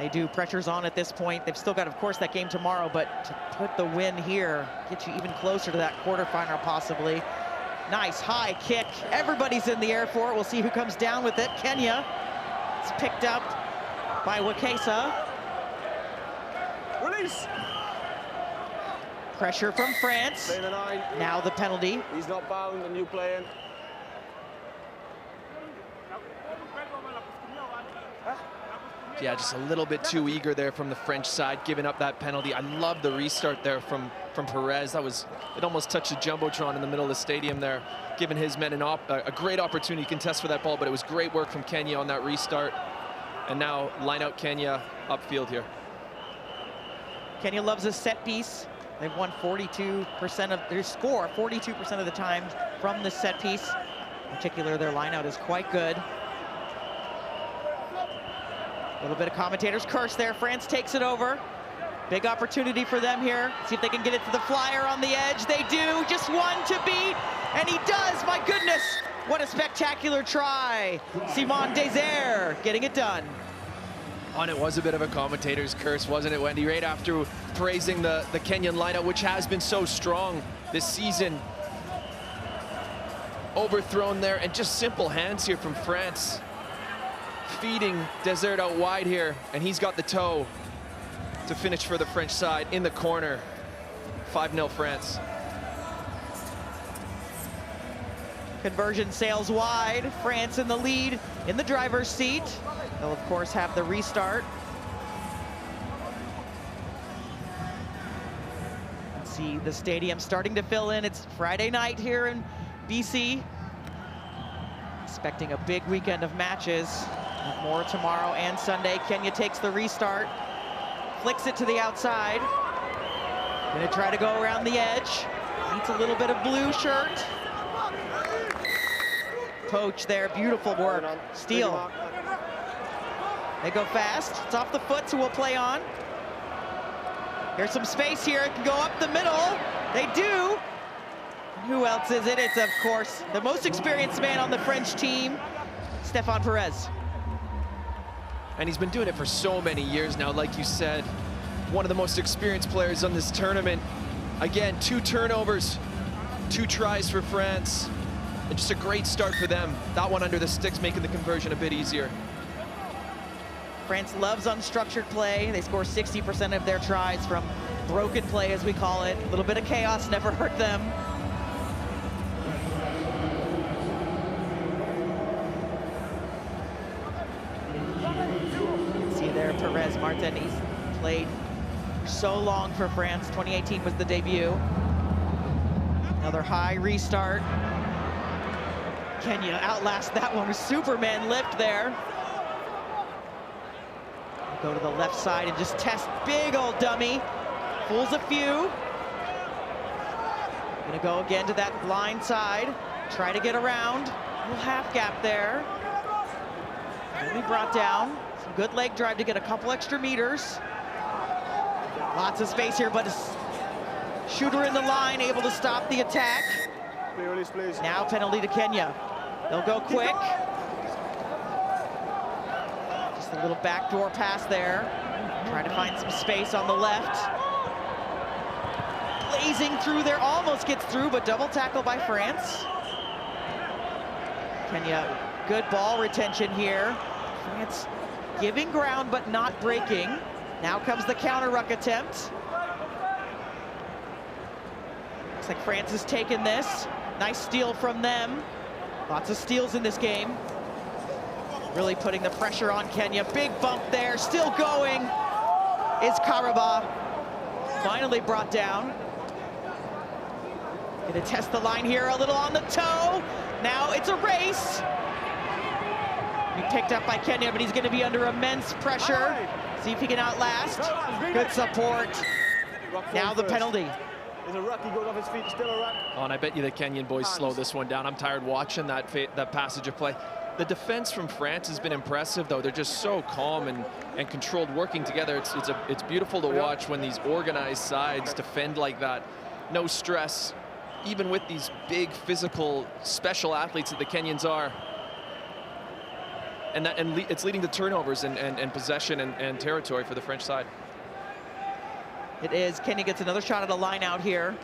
They do. Pressure's on at this point. They've still got, of course, that game tomorrow, but to put the win here, get you even closer to that quarterfinal possibly. Nice high kick. Everybody's in the air for it. We'll see who comes down with it. Kenya. It's picked up by Wakesa. Release. Pressure from France. Play the 9. Now the penalty. He's not bound and you playing. Yeah, just a little bit too eager there from the French side, giving up that penalty. I love the restart there from Perez. It almost touched the Jumbotron in the middle of the stadium there, giving his men a great opportunity to contest for that ball, but it was great work from Kenya on that restart. And now line out Kenya upfield here. Kenya loves a set piece. They've won 42% of their score, 42% of the time from the set piece. In particular, their lineout is quite good. A little bit of commentator's curse there. France takes it over. Big opportunity for them here. See if they can get it to the flyer on the edge. They do. Just one to beat. And he does. My goodness. What a spectacular try. Simon Desert getting it done. And it was a bit of a commentator's curse, wasn't it, Wendy? Right after praising the Kenyan lineup, which has been so strong this season. Overthrown there, and just simple hands here from France. Feeding Desert out wide here, and he's got the toe to finish for the French side in the corner. 5-0 France. Conversion sails wide. France in the lead in the driver's seat. They'll, of course, have the restart. See the stadium starting to fill in. It's Friday night here in BC. Expecting a big weekend of matches. More tomorrow and Sunday. Kenya takes the restart. Flicks it to the outside. Gonna try to go around the edge. Needs a little bit of blue shirt. Poach there, beautiful work. Steal. They go fast. It's off the foot, so we'll play on. Here's some space here. It can go up the middle. They do. Who else is it? It's, of course, the most experienced man on the French team, Stéphane Perez. And he's been doing it for so many years now, like you said. One of the most experienced players on this tournament. Again, 2 turnovers, 2 tries for France. And just a great start for them. That one under the sticks, making the conversion a bit easier. France loves unstructured play. They score 60% of their tries from broken play, as we call it. A little bit of chaos never hurt them. See there, Perez Martin. He's played for so long for France. 2018 was the debut. Another high restart. Kenya outlast that one with Superman lift there. Go to the left side and just test big old dummy. Fools a few. Gonna go again to that blind side. Try to get around. A little half gap there. Only brought down. Some good leg drive to get a couple extra meters. Lots of space here, but a shooter in the line able to stop the attack. Release, please. Now penalty to Kenya. They'll go quick. Just a little backdoor pass there. Try to find some space on the left. Blazing through there, almost gets through, but double tackle by France. Kenya, good ball retention here. France giving ground, but not breaking. Now comes the counter ruck attempt. Looks like France has taken this. Nice steal from them. Lots of steals in this game. Really putting the pressure on Kenya. Big bump there, still going is Karaba. Finally brought down. Gonna test the line here, a little on the toe. Now it's a race. He picked up by Kenya, but he's gonna be under immense pressure. See if he can outlast. Good support. Now the penalty. There's a ruck, he goes off his feet, still a ruck. Oh, and I bet you the Kenyan boys slow this one down. I'm tired watching that passage of play. The defense from France has been impressive, though. They're just so calm and controlled, working together. It's beautiful to watch when these organized sides defend like that. No stress, even with these big physical special athletes that the Kenyans are. And it's leading to turnovers and possession and territory for the French side. It is. Kenya gets another shot at a line out here.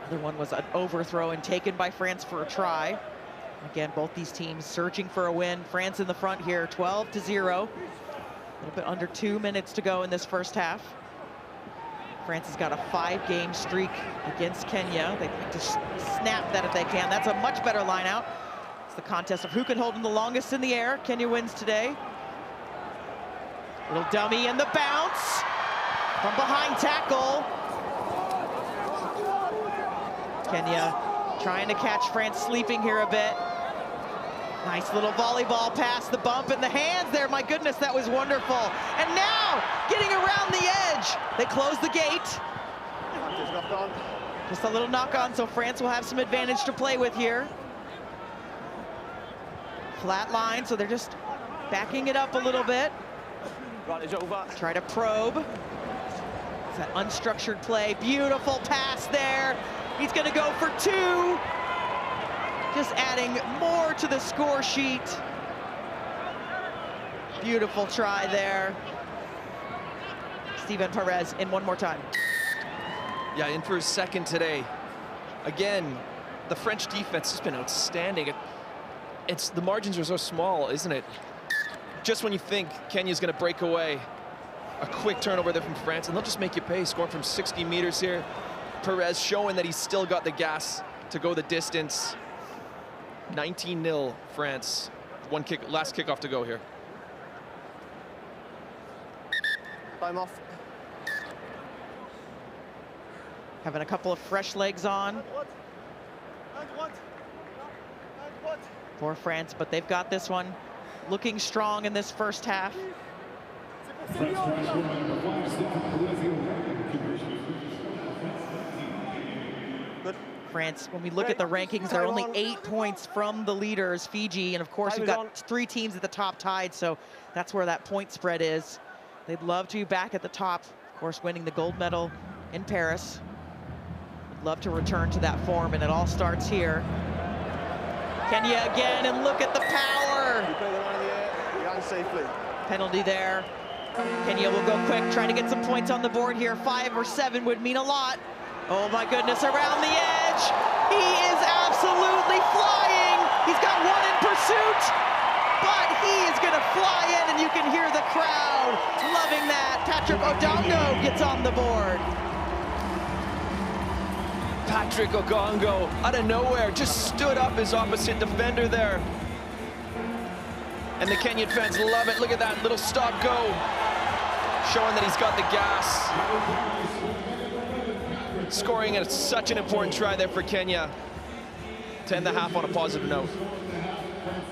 The other one was an overthrow and taken by France for a try. Again, both these teams searching for a win. France in the front here, 12-0. A little bit under 2 minutes to go in this first half. France has got a 5-game streak against Kenya. They'd like to snap that if they can. That's a much better line out. It's the contest of who can hold them the longest in the air. Kenya wins today. Little dummy and the bounce. From behind tackle. Kenya trying to catch France sleeping here a bit. Nice little volleyball pass, the bump in the hands there. My goodness, that was wonderful. And now, getting around the edge. They close the gate. Just a little knock on, so France will have some advantage to play with here. Flat line, so they're just backing it up a little bit. Try to probe. It's that unstructured play. Beautiful pass there. He's gonna go for 2. Just adding more to the score sheet. Beautiful try there. Steven Perez in one more time. Yeah, in for his second today. Again, the French defense has been outstanding. It's the margins are so small, isn't it? Just when you think Kenya's gonna break away, a quick turnover there from France, and they'll just make you pay, scoring from 60 meters here. Perez showing that he's still got the gas to go the distance. 19-0 France. Last kickoff to go here. Time off. Having a couple of fresh legs on for France, but they've got this one looking strong in this first half. France, when we look at the rankings, they're only 8 points from the leaders, Fiji, and of course you've got 3 teams at the top tied, so that's where that point spread is. They'd love to be back at the top, of course, winning the gold medal in Paris. Would love to return to that form, and it all starts here. Kenya again, and look at the power. You play the line in the air, you land safely. Penalty there. Kenya will go quick, trying to get some points on the board here. 5 or 7 would mean a lot. Oh my goodness, around the edge. He is absolutely flying. He's got 1 in pursuit, but he is gonna fly in, and you can hear the crowd loving that. Patrick Odongo gets on the board. Patrick Ogongo, out of nowhere, just stood up his opposite defender there. And the Kenyan fans love it. Look at that little stop-go, showing that he's got the gas. Scoring at such an important try there for Kenya to end the half on a positive note.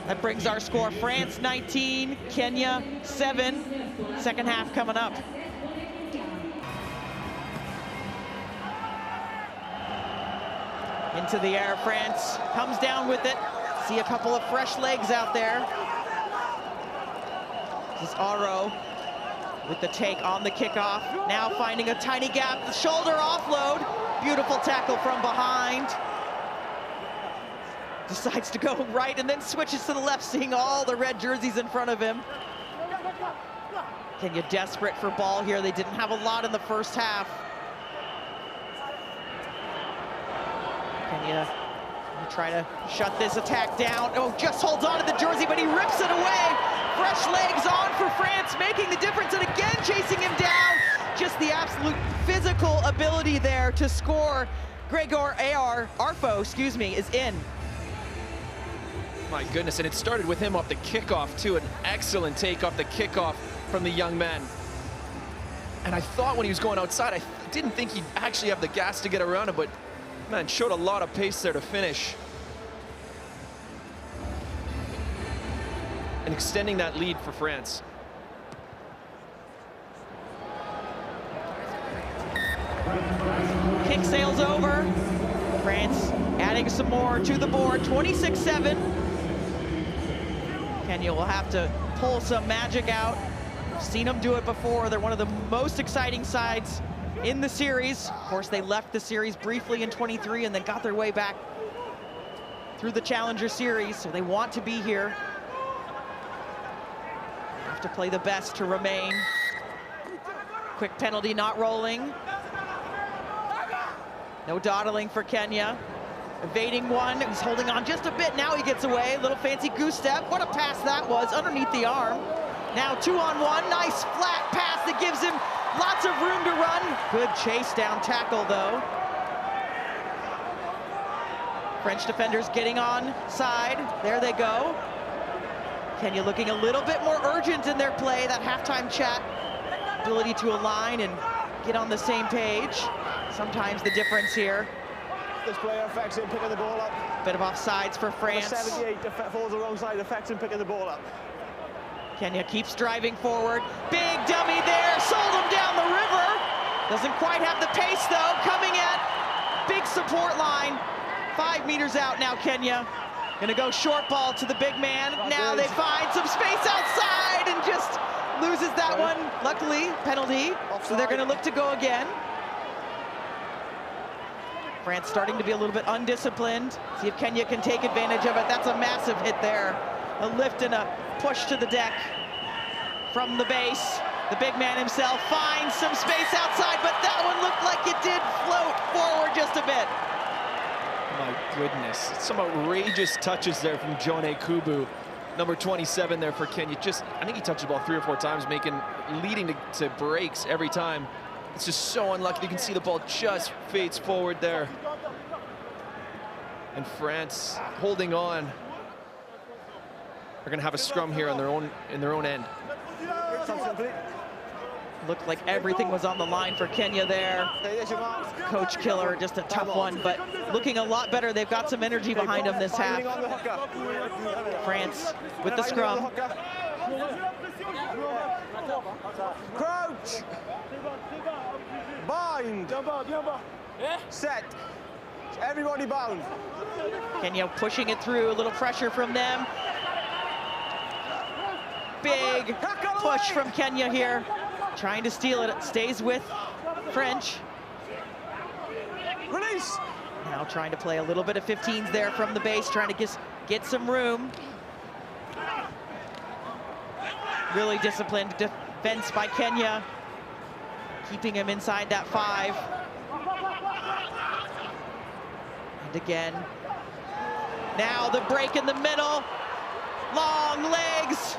That brings our score, France 19, Kenya 7. Second half coming up. Into the air, France comes down with it. See a couple of fresh legs out there. This is Aro with the take on the kickoff. Now finding a tiny gap, the shoulder offload. Beautiful tackle from behind. Decides to go right and then switches to the left, seeing all the red jerseys in front of him. Kenya desperate for ball here. They didn't have a lot in the first half. Kenya will try to shut this attack down. Oh, just holds on to the jersey, but he rips it away. Fresh legs on for France, making the difference, and again chasing him down. Just the absolute physical ability there to score. Gregor Arfo, is in. My goodness, and it started with him off the kickoff too. An excellent take off the kickoff from the young man. And I thought when he was going outside, I didn't think he'd actually have the gas to get around him, but man, showed a lot of pace there to finish. And extending that lead for France. Kick sails over. France adding some more to the board, 26-7. Kenya will have to pull some magic out. We've seen them do it before. They're one of the most exciting sides in the series. Of course, they left the series briefly in 23 and then got their way back through the Challenger Series, so they want to be here. to play the best to remain. Quick penalty, not rolling. No dawdling for Kenya. Evading one, he's holding on just a bit. Now he gets away, little fancy goose step. What a pass that was, underneath the arm. Now 2-on-1, nice flat pass that gives him lots of room to run. Good chase down tackle though. French defenders getting on side, there they go. Kenya looking a little bit more urgent in their play, that halftime chat. Ability to align and get on the same page. Sometimes the difference here. This player affects him picking the ball up. Bit of offsides for France. 78 falls the wrong side, affects him picking the ball up. Kenya keeps driving forward. Big dummy there, sold him down the river. Doesn't quite have the pace though, coming at big support line. 5 meters out now, Kenya. Gonna go short ball to the big man. Now they find some space outside and just loses that one. Luckily, penalty. So they're gonna look to go again. France starting to be a little bit undisciplined. See if Kenya can take advantage of it. That's a massive hit there. A lift and a push to the deck from the base. The big man himself finds some space outside, but that one looked like it did float forward just a bit. My goodness, some outrageous touches there from John Kubu, number 27 there for Kenya. I think he touched the ball 3 or 4 times, leading to breaks every time. It's just so unlucky. You can see the ball just fades forward there. And France holding on. They're gonna have a scrum here on in their own end. Looked like everything was on the line for Kenya there. Coach Killer, just a tough one, but looking a lot better. They've got some energy behind them this half. France with the scrum. Crouch! Bind! Set! Everybody bound. Kenya pushing it through, a little pressure from them. Big push from Kenya here. Trying to steal it, stays with French. Release! Now trying to play a little bit of 15s there from the base, trying to get some room. Really disciplined defense by Kenya, keeping him inside that 5. And again, now the break in the middle, long legs,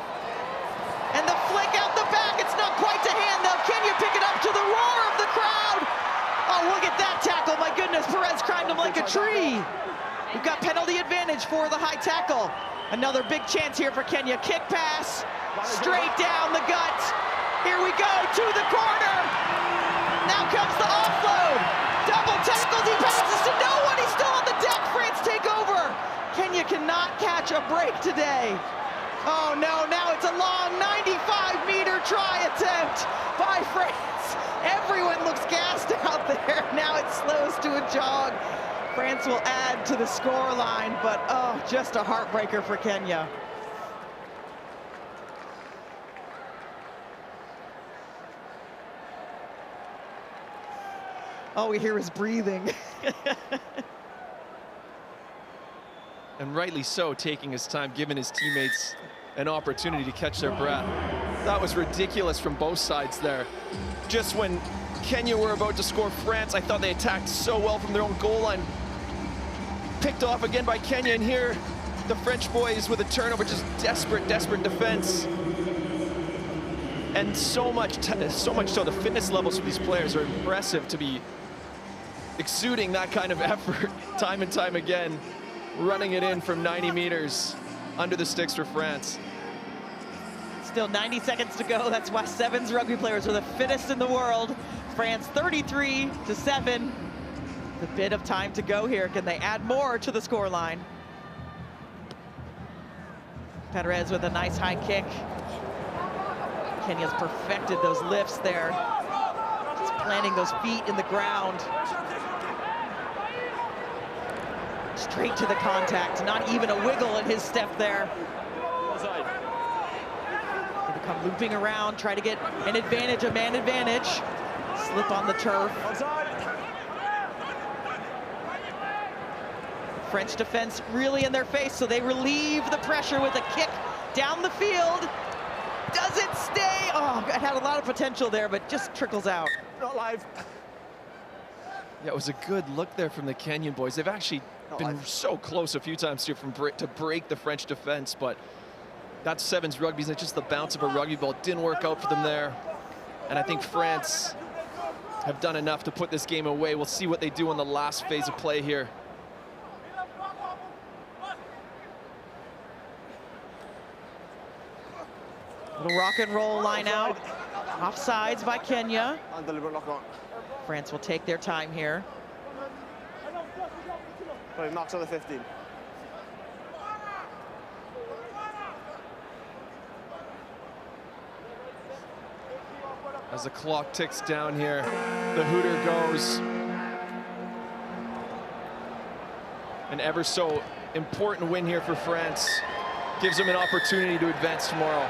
and the flick out the back. It's not quite to hand though. Kenya pick it up to the roar of the crowd. Oh, look at that tackle, my goodness. Perez climbed him like a tree. We've got penalty advantage for the high tackle. Another big chance here for Kenya. Kick pass, straight down the gut. Here we go, to the corner. Now comes the offload. Double tackles, he passes to no one. He's still on the deck. France take over. Kenya cannot catch a break today. Oh no, now it's a long 95-meter try attempt by France. Everyone looks gassed out there. Now it slows to a jog. France will add to the score line, but oh, just a heartbreaker for Kenya. All we hear is breathing. And rightly so, taking his time, giving his teammates an opportunity to catch their breath. That was ridiculous from both sides there. Just when Kenya were about to score France, I thought they attacked so well from their own goal line. Picked off again by Kenya, and here the French boys with a turnover, just desperate defense. And so much so, the fitness levels for these players are impressive to be exuding that kind of effort time and time again, running it in from 90 meters under the sticks for France. Still 90 seconds to go. That's why Sevens rugby players are the fittest in the world. France 33-7. A bit of time to go here. Can they add more to the scoreline? Perez with a nice high kick. Kenya's perfected those lifts there. Just planting those feet in the ground. Straight to the contact, not even a wiggle in his step there. Gonna come looping around, try to get an advantage, a man advantage. Slip on the turf. French defense really in their face, so they relieve the pressure with a kick down the field Does it stay? Oh, it had a lot of potential there, but just trickles out. Not live. Yeah, it was a good look there from the Kenyan boys. They've actually been so close a few times here to break the French defense, but that's Sevens rugby. It's just the bounce of a rugby ball. Didn't work out for them there. And I think France have done enough to put this game away. We'll see what they do in the last phase of play here. Little rock and roll line out. Offsides by Kenya. And deliberate lock on. France will take their time here. But he knocks on the 15. As the clock ticks down here, the hooter goes. An ever so important win here for France. Gives them an opportunity to advance tomorrow.